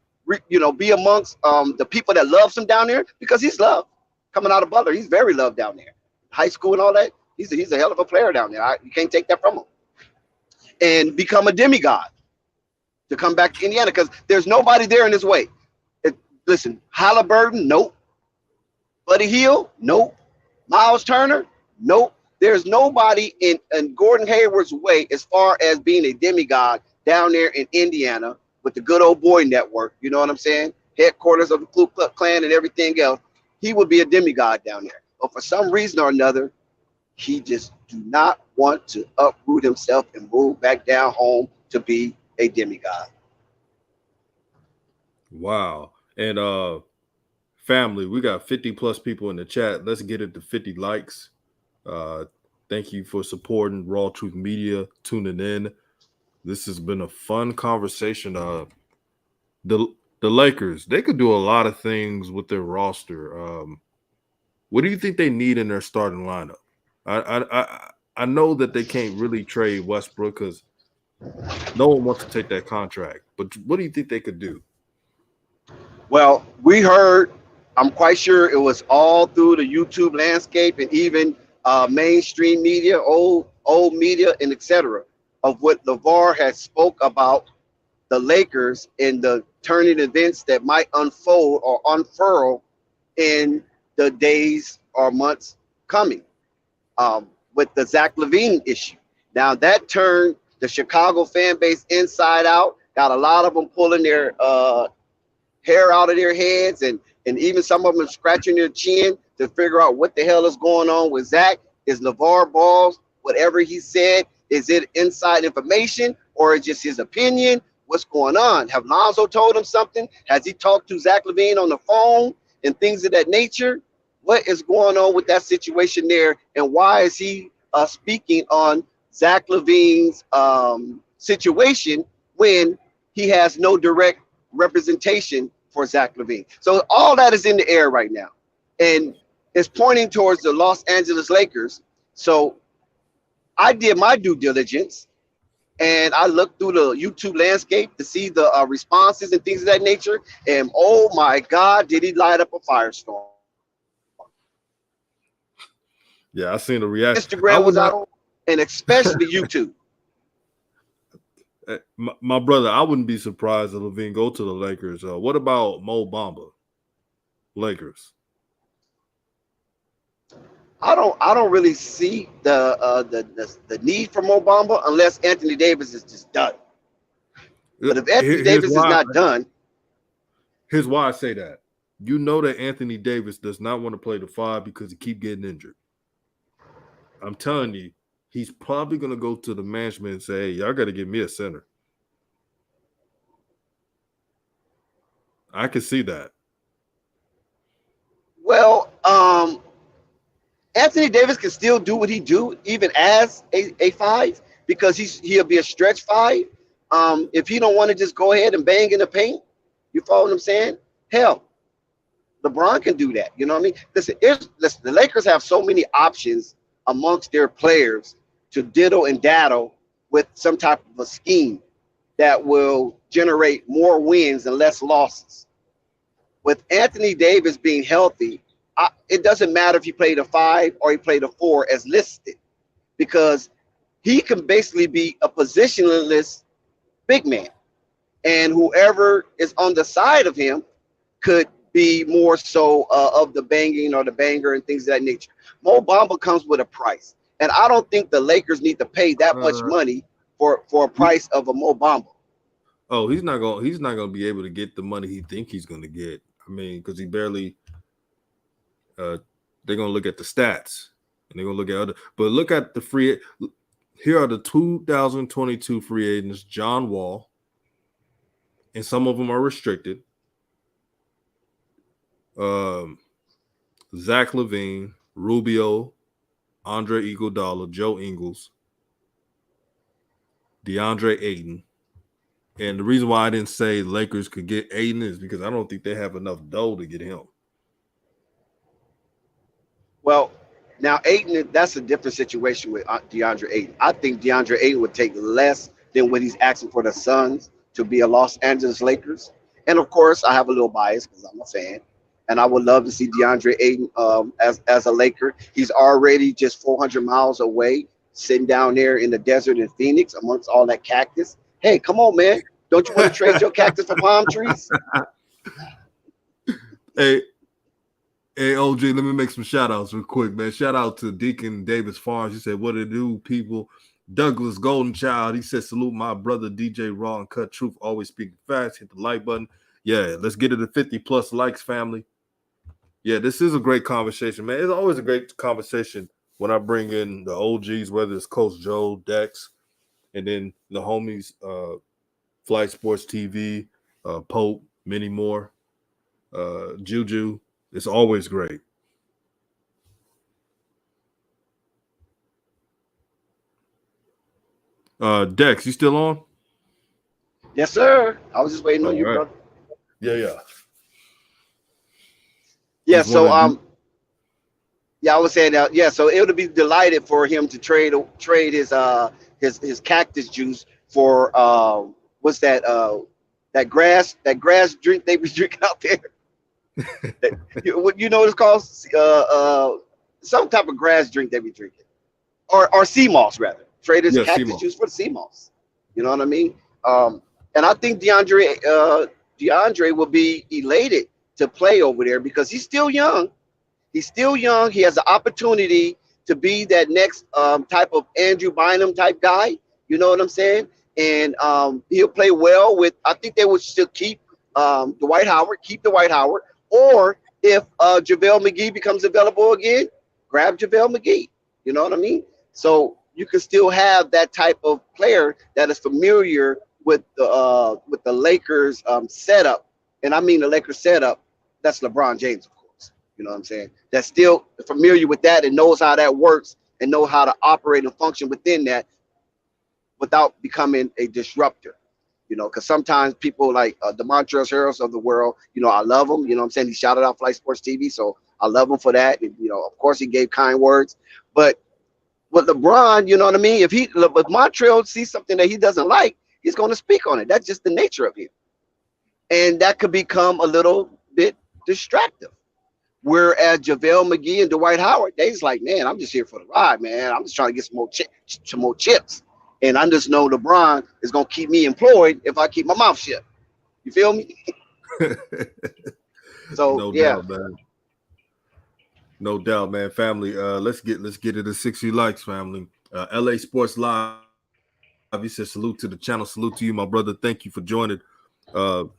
be amongst the people that loves him down there, because he's loved coming out of Butler. He's very loved down there, high school and all that. He's a hell of a player down there. You can't take that from him. And become a demigod to come back to Indiana, because there's nobody there in his way. Listen, Halliburton, nope. Buddy Hield, nope. Miles Turner, nope. There's nobody in Gordon Hayward's way as far as being a demigod down there in Indiana with the good old boy network. You know what I'm saying? Headquarters of the Ku Klux Klan and everything else. He would be a demigod down there. But for some reason or another, he just do not want to uproot himself and move back down home to be a demigod. Wow. And family, we got 50 plus people in the chat. Let's get it to 50 likes. Thank you for supporting RawTruth Media, tuning in. This has been a fun conversation. The Lakers, they could do a lot of things with their roster. What do you think they need in their starting lineup? I know that they can't really trade Westbrook because no one wants to take that contract. But what do you think they could do? Well, we heard, I'm quite sure it was all through the YouTube landscape and even mainstream media, old media, and etc., of what LeVar has spoke about the Lakers and the turning events that might unfold or unfurl in the days or months coming, with the Zach LaVine issue. Now that turned the Chicago fan base inside out. Got a lot of them pulling their hair out of their heads, and even some of them scratching their chin to figure out what the hell is going on with Zach. Is LeVar Ball, whatever he said, is it inside information or is just his opinion? What's going on? Have Lonzo told him something? Has he talked to Zach LaVine on the phone and things of that nature? What is going on with that situation there, and why is he speaking on Zach LaVine's situation when he has no direct representation for Zach LaVine? So all that is in the air right now, and it's pointing towards the Los Angeles Lakers. So I did my due diligence, and I looked through the YouTube landscape to see the responses and things of that nature. And oh my God, did he light up a firestorm? Yeah, I seen the reaction. Instagram was out, and especially YouTube. My brother, I wouldn't be surprised if LaVine go to the Lakers. What about Mo Bamba? Lakers. I don't really see the need for Mo Bamba unless Anthony Davis is just done. But if Anthony Davis is not done, here's why I say that. You know that Anthony Davis does not want to play the 5 because he keep getting injured. I'm telling you, he's probably going to go to the management and say, hey, y'all got to give me a center. I can see that. Well, Anthony Davis can still do what he do even as a 5 because he'll be a stretch 5. If he don't want to just go ahead and bang in the paint, you follow what I'm saying? Hell, LeBron can do that. You know what I mean? Listen, the Lakers have so many options amongst their players to diddle and daddle with some type of a scheme that will generate more wins and less losses. With Anthony Davis being healthy, it doesn't matter if he played a 5 or he played a 4 as listed, because he can basically be a positionless big man, and whoever is on the side of him could be more so of the banging or the banger and things of that nature. Mo Bamba comes with a price, and I don't think the Lakers need to pay that much money for a price of a Mo Bamba. Oh, he's not gonna be able to get the money he think he's gonna get. I mean, because he barely. They're gonna look at the stats and they're gonna look at other. But look at the free. Here are the 2022 free agents: John Wall, and some of them are restricted. Zach LaVine, Rubio, Andre Iguodala, Joe Ingles, DeAndre Ayton. And the reason why I didn't say Lakers could get Ayton is because I don't think they have enough dough to get him. Well, now Ayton, that's a different situation with DeAndre Ayton. I think DeAndre Ayton would take less than what he's asking for the Suns to be a Los Angeles Lakers. And of course, I have a little bias because I'm a fan, and I would love to see DeAndre Ayton as a Laker. He's already just 400 miles away, sitting down there in the desert in Phoenix amongst all that cactus. Hey, come on, man. Don't you want to trade your cactus for palm trees? Hey, OG, let me make some shout-outs real quick, man. Shout out to Deacon Davis Farms. He said, what it do, people? Douglas Golden Child, he said, salute my brother DJ Raw and Cut Truth, always speaking fast. Hit the like button. Yeah, let's get it to 50+ likes, family. Yeah, this is a great conversation, man. It's always a great conversation when I bring in the OGs, whether it's Coach Joe, Dex, and then the homies, Flight Sports TV, Pope, many more, Juju. It's always great. Dex, you still on? Yes, sir. I was just waiting on you, right, brother. Yeah. Yeah, so I was saying that. Yeah, so it would be delighted for him to trade his cactus juice for what's that grass drink they be drinking out there. You know what it's called? Some type of grass drink they be drinking, or sea moss rather. Trade his cactus juice for the sea moss. You know what I mean? And I think DeAndre will be elated to play over there because he's still young. He's still young. He has the opportunity to be that next type of Andrew Bynum type guy. You know what I'm saying? And he'll play well with. I think they would still keep Dwight Howard, or if JaVale McGee becomes available again, grab JaVale McGee. You know what I mean? So you can still have that type of player that is familiar with the Lakers setup, and I mean the Lakers setup. That's LeBron James, of course. You know what I'm saying? That's still familiar with that and knows how that works and know how to operate and function within that without becoming a disruptor. You know, because sometimes people like the Montrezl Harrells of the world, you know, I love him. You know what I'm saying? He shouted out Flight Sports TV, so I love him for that. And, you know, of course, he gave kind words. But with LeBron, you know what I mean? If Montrezl sees something that he doesn't like, he's going to speak on it. That's just the nature of him. And that could become a little bit distractive. Whereas JaVale McGee and Dwight Howard, they just like, man, I'm just here for the ride, man. I'm just trying to get some more chips. And I just know LeBron is going to keep me employed if I keep my mouth shut. You feel me? So, No yeah. doubt, man. No doubt, man. Family, let's get it to 60 likes, family. LA Sports Live. He says salute to the channel. Salute to you, my brother. Thank you for joining. But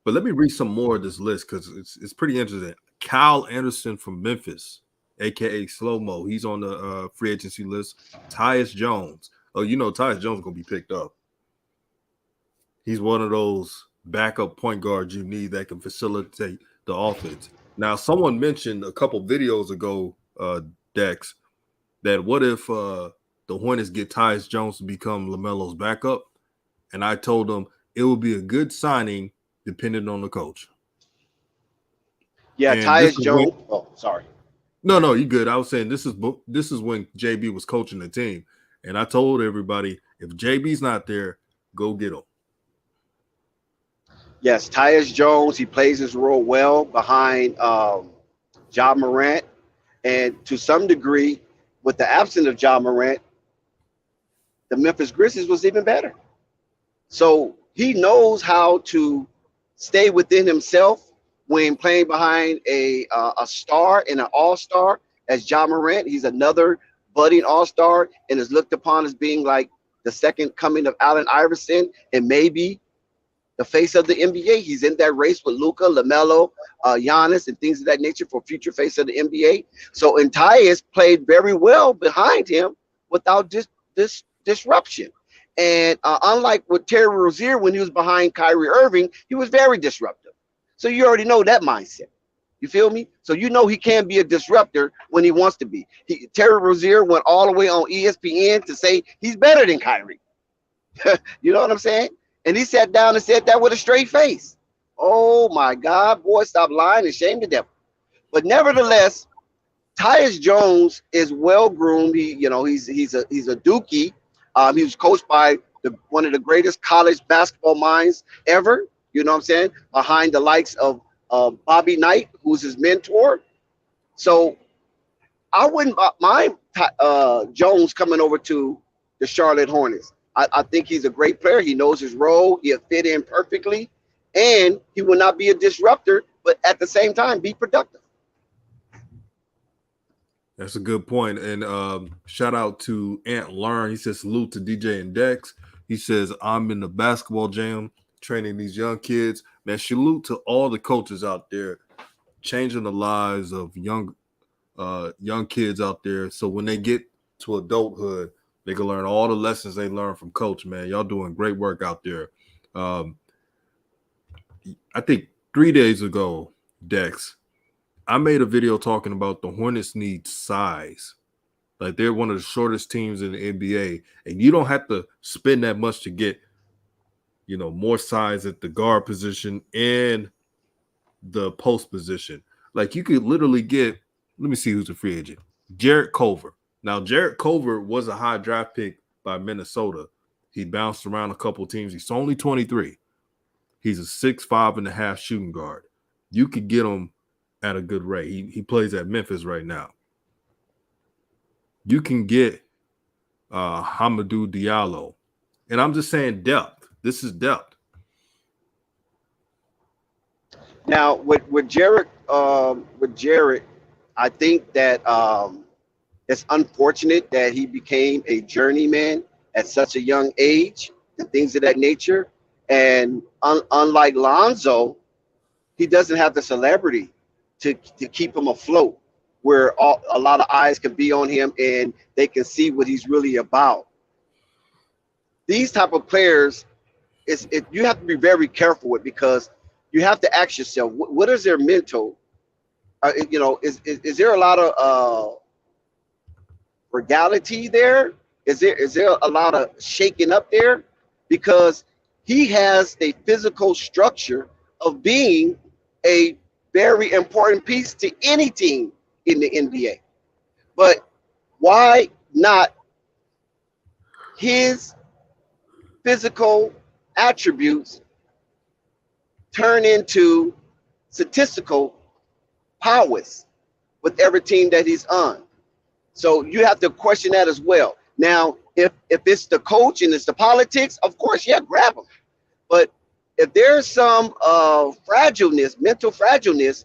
let me read some more of this list because it's pretty interesting. Kyle Anderson from Memphis, aka Slow Mo. He's on the free agency list. Tyus Jones. Oh, you know Tyus Jones is gonna be picked up. He's one of those backup point guards you need that can facilitate the offense. Now, someone mentioned a couple videos ago, Dex, that what if the Hornets get Tyus Jones to become LaMelo's backup? And I told them it would be a good signing depending on the coach. Yeah, and Tyus Jones. Oh, sorry. No, you good. I was saying this is when JB was coaching the team. And I told everybody, if JB's not there, go get him. Yes, Tyus Jones, he plays his role well behind Ja Morant. And to some degree, with the absence of Ja Morant, the Memphis Grizzlies was even better. So he knows how to stay within himself when playing behind a star and an all-star as Ja Morant. He's another budding all-star and is looked upon as being like the second coming of Allen Iverson and maybe the face of the NBA. He's in that race with Luka, LaMelo, Giannis, and things of that nature for future face of the NBA. So, and Tyus played very well behind him without this disruption. And unlike with Terry Rozier, when he was behind Kyrie Irving, he was very disruptive. So you already know that mindset. You feel me? So you know he can be a disruptor when he wants to be. Terry Rozier went all the way on ESPN to say he's better than Kyrie. You know what I'm saying? And he sat down and said that with a straight face. Oh my God, boy, stop lying and shame the devil. But nevertheless, Tyus Jones is well groomed. He's a Dookie. He was coached by one of the greatest college basketball minds ever. You know what I'm saying? Behind the likes of Bobby Knight, who's his mentor. So I wouldn't mind Jones coming over to the Charlotte Hornets. I think he's a great player. He knows his role. He'll fit in perfectly. And he will not be a disruptor, but at the same time, be productive. That's a good point. And shout out to Ant Learn. He says, salute to DJ and Dex. He says, I'm in the basketball jam training these young kids. Man, salute to all the coaches out there changing the lives of young kids out there. So when they get to adulthood, they can learn all the lessons they learned from coach, man. Y'all doing great work out there. I think 3 days ago, Dex, I made a video talking about the Hornets need size. Like they're one of the shortest teams in the NBA, and you don't have to spend that much to get, more size at the guard position and the post position. Like you could literally get, let me see who's a free agent. Jarrett Culver. Now, Jarrett Culver was a high draft pick by Minnesota. He bounced around a couple teams. He's only 23. He's a 6'5.5" shooting guard. You could get him at a good rate. He plays at Memphis right now. You can get Hamidou Diallo. And I'm just saying depth. This is depth. Now, with Jarrett, I think that it's unfortunate that he became a journeyman at such a young age and things of that nature. And unlike Lonzo, he doesn't have the celebrity to keep him afloat, where a lot of eyes can be on him and they can see what he's really about. These type of players, you have to be very careful with, because you have to ask yourself, what is their mental? Is there a lot of frugality there? Is there a lot of shaking up there? Because he has a physical structure of being a very important piece to any team in the NBA. But why not his physical attributes turn into statistical prowess with every team that he's on? So you have to question that as well. Now, if it's the coach and it's the politics, of course, yeah, grab him. But if there's some fragileness, mental fragileness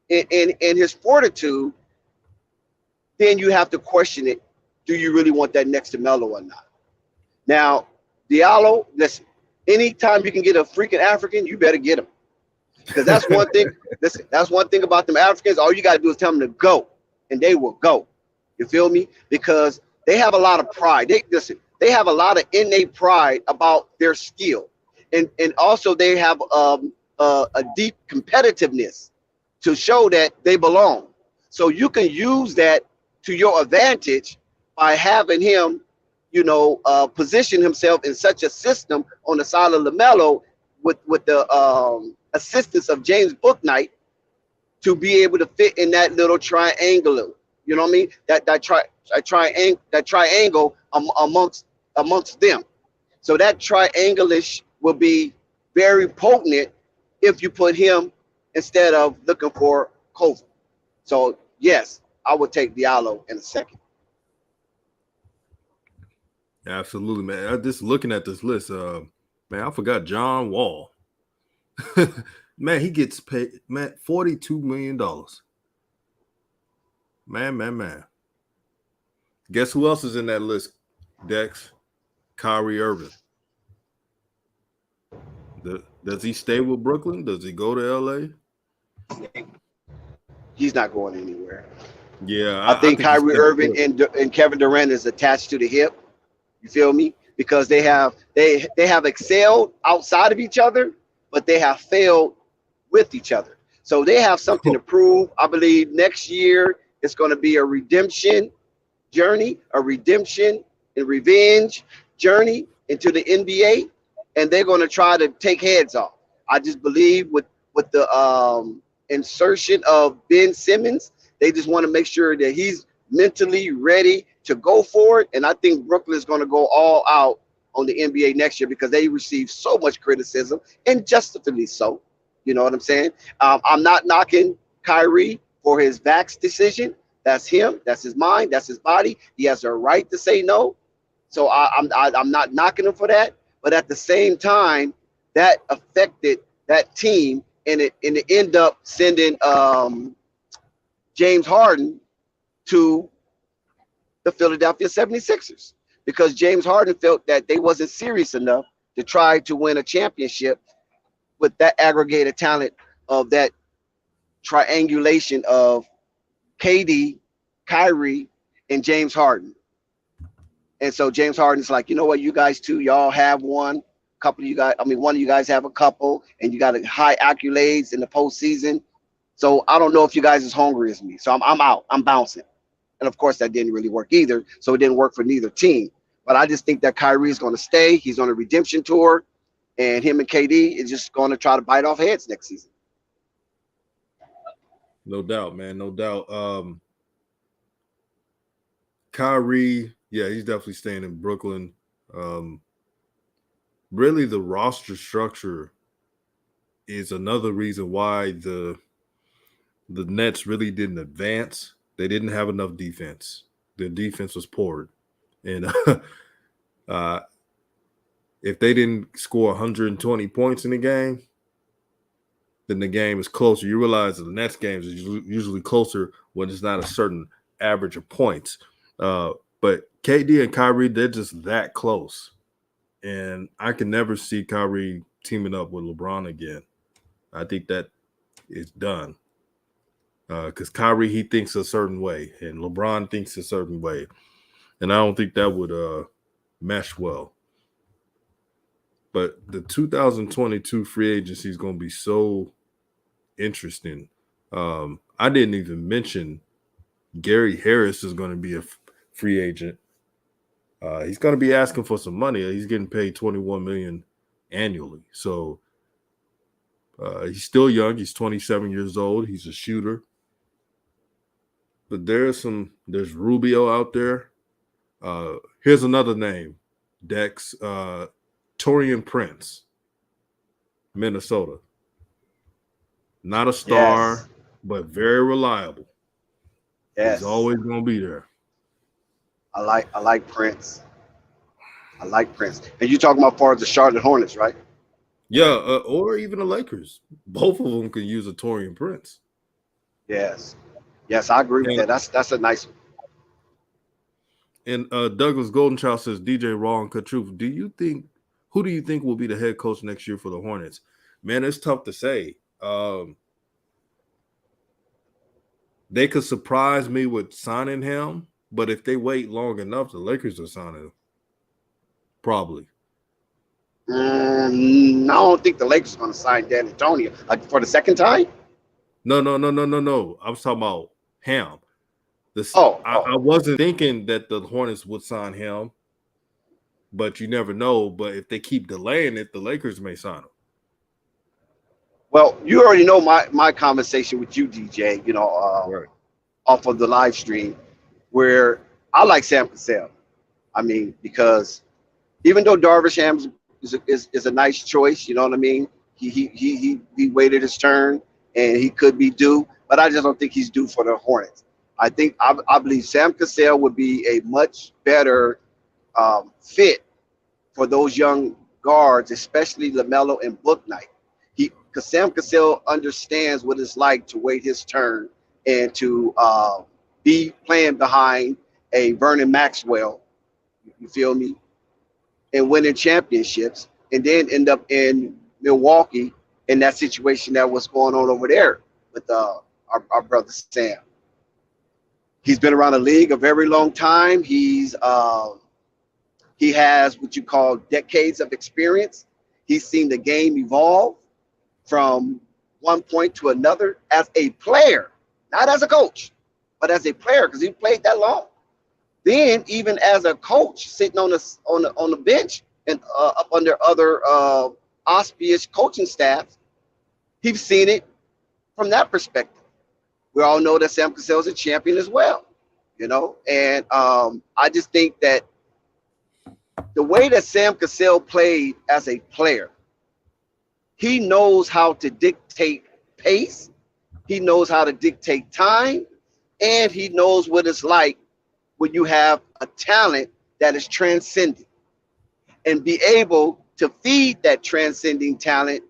in his fortitude, then you have to question it. Do you really want that next to Melo or not? Now, Diallo, listen, anytime you can get a freaking African, you better get him. Because that's one thing. Listen, that's one thing about them Africans. All you got to do is tell them to go, and they will go. You feel me? Because they have a lot of pride. They have a lot of innate pride about their skill. And also they have a deep competitiveness to show that they belong. So you can use that to your advantage by having him, position himself in such a system on the side of LaMelo with the assistance of James Bouknight to be able to fit in that little triangle. You know what I mean? That triangle amongst them. So that triangle-ish will be very potent if you put him instead of looking for Kobe. So yes, I would take Diallo in a second. Absolutely, man. I'm just looking at this list, man, I forgot John Wall. Man, he gets paid, man, $42 million. Man. Guess who else is in that list, Dex? Kyrie Irving. Does he stay with Brooklyn? Does he go to LA? He's not going anywhere. Yeah, I think Kyrie Irving and Kevin Durant is attached to the hip. You feel me? Because they have excelled outside of each other, but they have failed with each other. So they have something to prove. I believe next year it's going to be a redemption journey, a redemption and revenge journey into the NBA, and they're going to try to take heads off. I just believe with the insertion of Ben Simmons, they just want to make sure that he's mentally ready to go for it. And I think Brooklyn is going to go all out on the NBA next year because they receive so much criticism, and justifiably so. You know what I'm saying? I'm not knocking Kyrie for his vax decision. That's him. That's his mind. That's his body. He has a right to say no. So I'm not knocking him for that. But at the same time, that affected that team, and it ended up sending James Harden to the Philadelphia 76ers because James Harden felt that they wasn't serious enough to try to win a championship with that aggregated talent of that triangulation of KD, Kyrie, and James Harden. And so James Harden's like, you know what, you guys too, y'all have one. Couple of you guys, one of you guys have a couple, and you got high accolades in the postseason. So I don't know if you guys as hungry as me. So I'm out. I'm bouncing. And of course, that didn't really work either. So it didn't work for neither team. But I just think that Kyrie is going to stay. He's on a redemption tour. And him and KD is just going to try to bite off heads next season. No doubt, man. No doubt. Kyrie, yeah, he's definitely staying in Brooklyn. Really, the roster structure is another reason why the Nets really didn't advance. They didn't have enough defense. Their defense was poor. And if they didn't score 120 points in the game, then the game is closer. You realize that the Nets games are usually closer when it's not a certain average of points. But KD and Kyrie, they're just that close. And I can never see Kyrie teaming up with LeBron again. I think that is done. Because Kyrie, he thinks a certain way, and LeBron thinks a certain way. And I don't think that would mesh well. But the 2022 free agency is going to be so interesting. I didn't even mention Gary Harris is going to be a free agent. He's going to be asking for some money. He's getting paid $21 million annually. So he's still young. He's 27 years old. He's a shooter. But there's Rubio out there. Here's another name, Dex. Torian Prince, Minnesota. Not a star, Yes. but very reliable. Yes. He's always going to be there. I like Prince. I like Prince. And you're talking about far as the Charlotte Hornets, right? Yeah, or even the Lakers. Both of them could use a Torian Prince. Yes. Yes, I agree with that. That's a nice one. And Douglas Goldenchild says, DJ Raw and Cut Truth, who do you think will be the head coach next year for the Hornets? Man, it's tough to say. They could surprise me with signing him, but if they wait long enough, the Lakers will sign him. Probably. I don't think the Lakers are going to sign Dan Antonio for the second time. No. I was talking about him. I wasn't thinking that the Hornets would sign him, but you never know. But if they keep delaying it, the Lakers may sign him. Well, you already know my conversation with you, DJ, Right. off of the live stream, where I like Sam Cassell. I mean, because even though Darvin is a nice choice, you know what I mean? He waited his turn and he could be due, but I just don't think he's due for the Hornets. I believe Sam Cassell would be a much better fit for those young guards, especially LaMelo and Bouknight. Because Sam Cassell understands what it's like to wait his turn and to be playing behind a Vernon Maxwell, you feel me, and winning championships, and then end up in Milwaukee in that situation that was going on over there with our brother Sam. He's been around the league a very long time. He has what you call decades of experience. He's seen the game evolve from one point to another as a player, not as a coach, but as a player, because he played that long. Then even as a coach, sitting on the bench and up under other auspicious coaching staffs, he's seen it from that perspective. We all know that Sam Cassell is a champion as well, and I just think that the way that Sam Cassell played as a player, he knows how to dictate pace, he knows how to dictate time, and he knows what it's like when you have a talent that is transcendent and be able to feed that transcending talent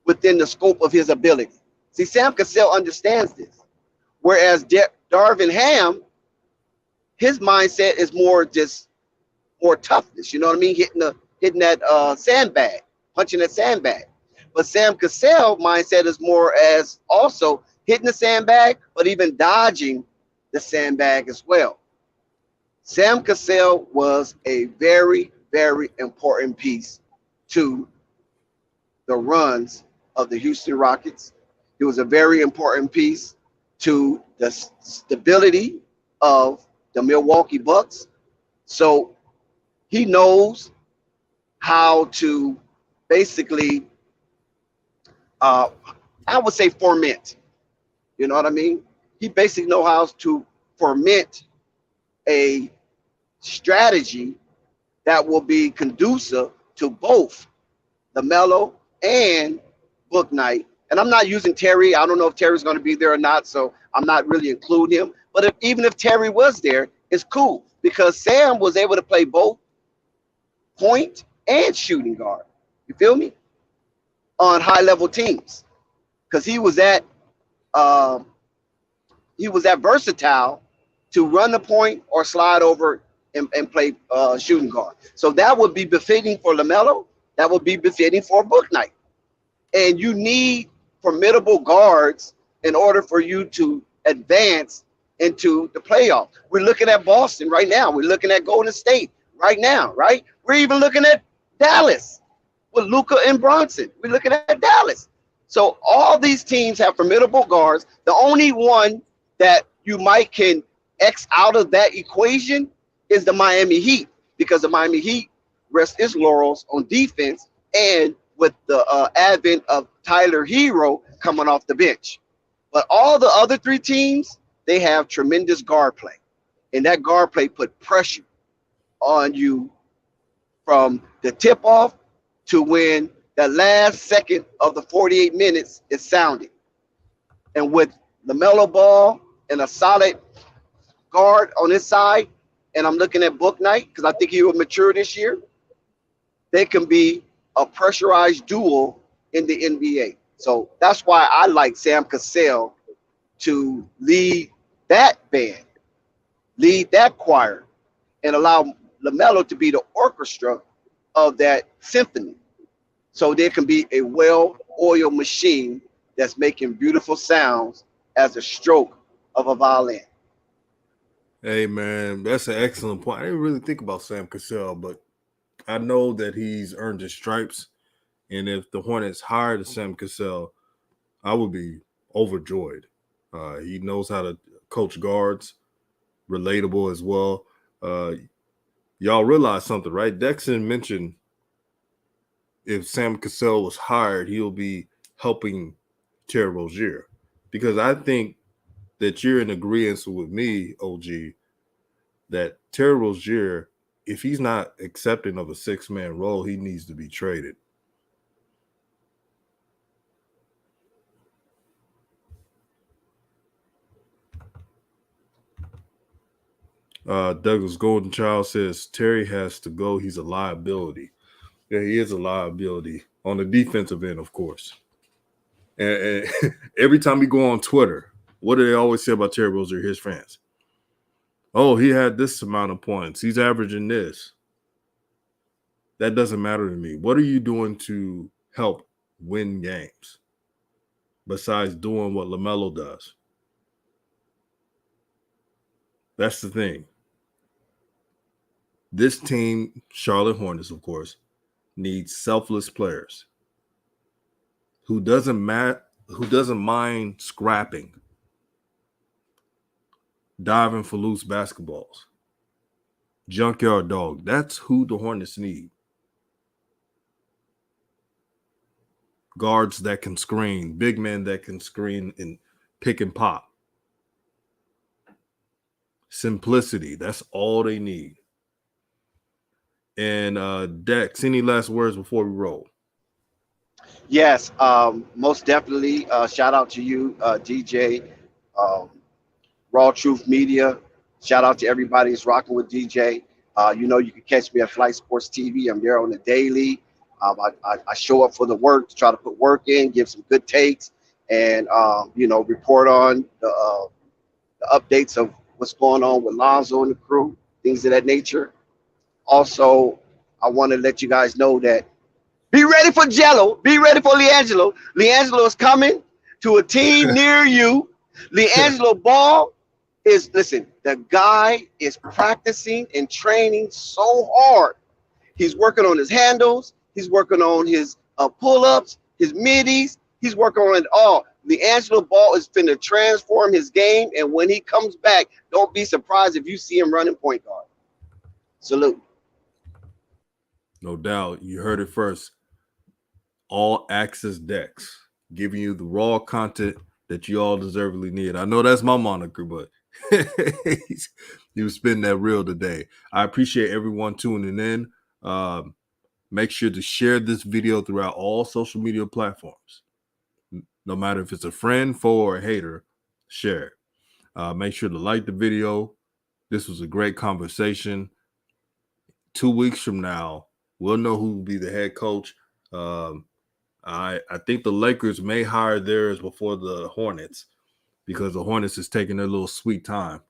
within the scope of his ability. See, Sam Cassell understands this. Whereas Darvin Ham, his mindset is more toughness, you know what I mean? Hitting that sandbag, punching that sandbag. But Sam Cassell mindset is more as also hitting the sandbag, but even dodging the sandbag as well. Sam Cassell was a very, very important piece to the runs of the Houston Rockets. He was a very important piece to the stability of the Milwaukee Bucks. So he knows how to basically, I would say, ferment. You know what I mean? He basically knows how to ferment a strategy that will be conducive to both LaMelo and Bouknight. And I'm not using Terry. I don't know if Terry's going to be there or not, so I'm not really including him. But even if Terry was there, it's cool because Sam was able to play both point and shooting guard. You feel me? On high-level teams, because he was that versatile to run the point or slide over and play shooting guard. So that would be befitting for LaMelo. That would be befitting for Book Night. And you need formidable guards in order for you to advance into the playoff. We're looking at Boston right now. We're looking at Golden State right now, right? We're even looking at Dallas with Luka and Bronson. We're looking at Dallas. So all these teams have formidable guards. The only one that you might can X out of that equation is the Miami Heat, because the Miami Heat rest its laurels on defense and with the advent of Tyler Hero coming off the bench. But all the other three teams, they have tremendous guard play. And that guard play put pressure on you from the tip-off to when the last second of the 48 minutes is sounding. And with LaMelo Ball and a solid guard on his side, and I'm looking at Book Night because I think he will mature this year, they can be a pressurized duel in the NBA. So that's why I like Sam Cassell to lead that band, lead that choir, and allow LaMelo to be the orchestra of that symphony. So there can be a well-oiled machine that's making beautiful sounds as a stroke of a violin. Hey, man, that's an excellent point. I didn't really think about Sam Cassell, but I know that he's earned his stripes. And if the Hornets hired Sam Cassell, I would be overjoyed. He knows how to coach guards, relatable as well. Y'all realize something, right? Dexon mentioned if Sam Cassell was hired, he'll be helping Terry Rozier. Because I think that you're in agreement with me, OG, that Terry Rozier, if he's not accepting of a six-man role, he needs to be traded. Douglas Goldenchild says Terry has to go. He's a liability. Yeah, he is a liability on the defensive end, of course. And every time we go on Twitter, what do they always say about Terry Rozier, his fans? Oh, he had this amount of points. He's averaging this. That doesn't matter to me. What are you doing to help win games besides doing what LaMelo does? That's the thing. This team, Charlotte Hornets, of course, needs selfless players who doesn't mind scrapping, diving for loose basketballs, junkyard dog. That's who the Hornets need. Guards that can screen, big men that can screen and pick and pop. Simplicity, that's all they need. And Dex, any last words before we roll? Yes, most definitely. Shout out to you, DJ, RawTruth Media. Shout out to everybody that's rocking with DJ. You can catch me at Flight Sports TV. I'm there on the daily. I show up for the work, to try to put work in, give some good takes, and report on the updates of what's going on with Lonzo and the crew, things of that nature. Also, I want to let you guys know that be ready for Jello. Be ready for LiAngelo. LiAngelo is coming to a team near you. LiAngelo Ball the guy is practicing and training so hard. He's working on his handles. He's working on his pull-ups, his middies. He's working on it all. LiAngelo Ball is finna transform his game. And when he comes back, don't be surprised if you see him running point guard. Salute. No doubt. You heard it first. All access Dex, giving you the raw content that you all deservedly need. I know that's my moniker, but you spitting that real today. I appreciate everyone tuning in. Make sure to share this video throughout all social media platforms. No matter if it's a friend, foe, or a hater, share it. Make sure to like the video. This was a great conversation. 2 weeks from now, we'll know who will be the head coach. I think the Lakers may hire theirs before the Hornets because the Hornets is taking their little sweet time.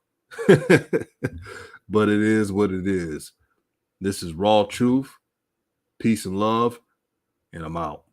But it is what it is. This is Raw Truth. Peace and love, and I'm out.